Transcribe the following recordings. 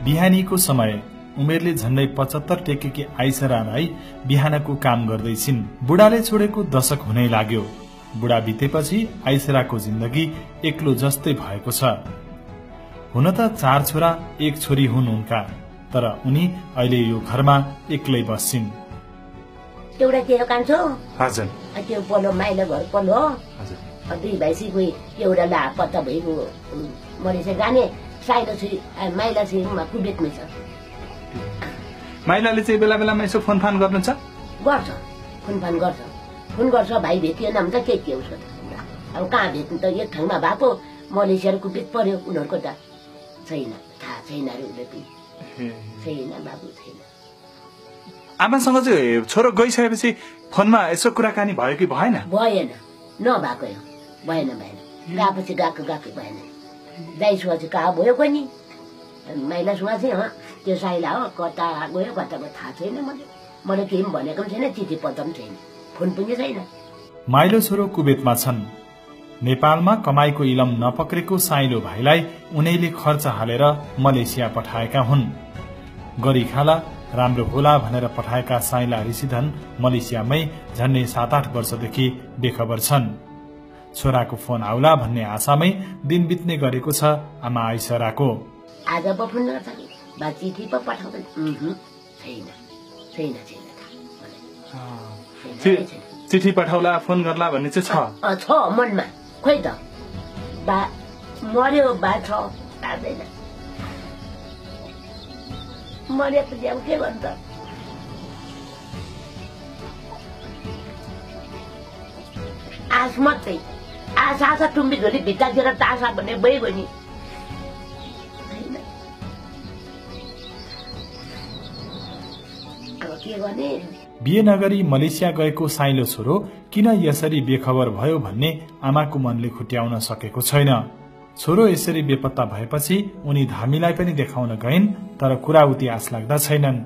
बिहानीको समय उमेरले झण्डै 75 टेकेकी आइसरा राई बिहानको काम गर्दैछिन्। बुढाले छोडेको दशक हुनै लाग्यो। बुढा बितेपछि आइसराको जिन्दगी एक्लो जस्तै भएको छ। हुन त 4 छोरा 1 छोरी हुन् उनका, तर उनी अहिले यो घरमा एक्लै बस्छिन्। एउटा तेरो कान्छो हजुर, त्यो पल्लो माइला घर पल्लो हो। हजुर, 2 भाइसी कोही एउटा लापत्ता भएको मरेछ जाने साइलो छोरी माइला छोरीमा कुबेतमै छ। माइलाले चाहिँ बेला बेलामा यसो फोनफान गर्नुहुन्छ? गर्छ, फोन गर्छ। भाइ भेटिएन भने त के उसको त अब कहाँ भेट्नु त, एक ठाउँमा भएको मलेसिया कुबेत पर्यो उनीहरूको त छैन, थाहा छैन अरे उसले पनि छैन, बाबु छैन। आमासँग चाहिँ छोरो गइसकेपछि फोनमा यसो कुराकानी भयो कि भएन? भएन, नभएको हो, भएन गएपछि गएको भएन। दाइसुवा चाहिँ कहाँ भयो कोही नि, माइला सुवा चाहिँ त्यो साइला हो, कता गयो कता गयो थाहा छैन। मैले केही पनि भनेको पनि छैन, चिठी पत्र पनि छैन, फोन पनि छैन। माइलो छोरो कुवेतमा छन्। नेपालमा कमाईको इलम नपक्रेको साइलो भाइलाई उनीले खर्च हालेर मलेसिया पठाएका हुन्। गरी खाला राम्रो होला भनेर पठाएका साइला ऋषिधन मलेसियामै झन्डै 7-8 वर्षदेखि बेखबर छन्। छोराको फोन आउला भन्ने आशामै दिन बित्ने गरेको छ आमा आइसराको। आज पो फोन गर्छ कि बा चिठी पो पठाउँदैन, छैन। चिठी पठाउला फोन गर्ला भन्ने चाहिँ छ मनमा, खोइ त बा मर्यो बा छ थाहा मरेपछि अब के भन्छ। आश मात्रै, आशा टुम्बी झोली भित्तातिर तासा भन्ने भइगयो नि। अब के गर्ने। बिहे नगरी मलेसिया गएको साइलो छोरो किन यसरी बेखबर भयो भन्ने आमाको मनले खुट्याउन सकेको छैन। छोरो यसरी बेपत्ता भएपछि उनी धामीलाई पनि देखाउन गइन्, तर कुरा उति आश लाग्दा छैनन्।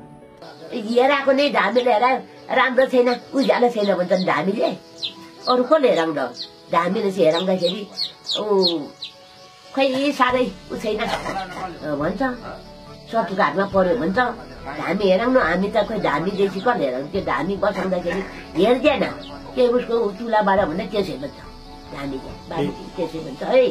हेराको नै धामीले हेरा राम्रो छैन, उज्यालो छैन भन्छ धामीले, अरू कसले हेराउँद? धामीले चाहिँ हेराउँदाखेरि खै साह्रै छैन भन्छ, शत्रुको हातमा पर्यो भन्छ। धामी हेराउनु, हामी त खोइ धामी देशी कसले हेराउनु? त्यो धामी बसाउँदाखेरि हेर्दैन, के उसको चुलाबाट भन्दा त्यसै भन्छ, धामीले त्यसै भन्छ है।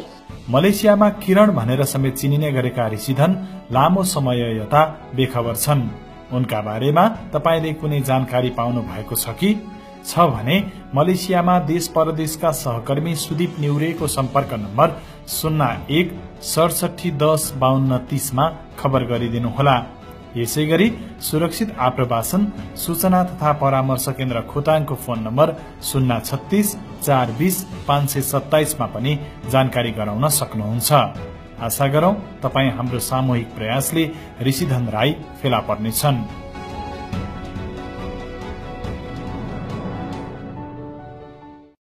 मलेसियामा किरण भनेर समेत चिनिने गरेका ऋषिधन लामो समय यता बेखबर छन्। उनका बारेमा तपाईले कुनै जानकारी पाउनु भएको छ कि? छ भने मलेसियामा देश परदेशका सहकर्मी सुदीप न्युरेको सम्पर्क नम्बर 0167105230 मा खबर गरिदिनुहोला। यसै गरी सुरक्षित आप्रवासन सूचना तथा परामर्श केन्द्र खोटाङको फोन नम्बर 036-420-527 मा पनि जानकारी गराउन सक्नुहुन्छ। आशा गरौं तपाई हाम्रो सामूहिक प्रयासले ऋषिधन राई फेला पर्नेछन्।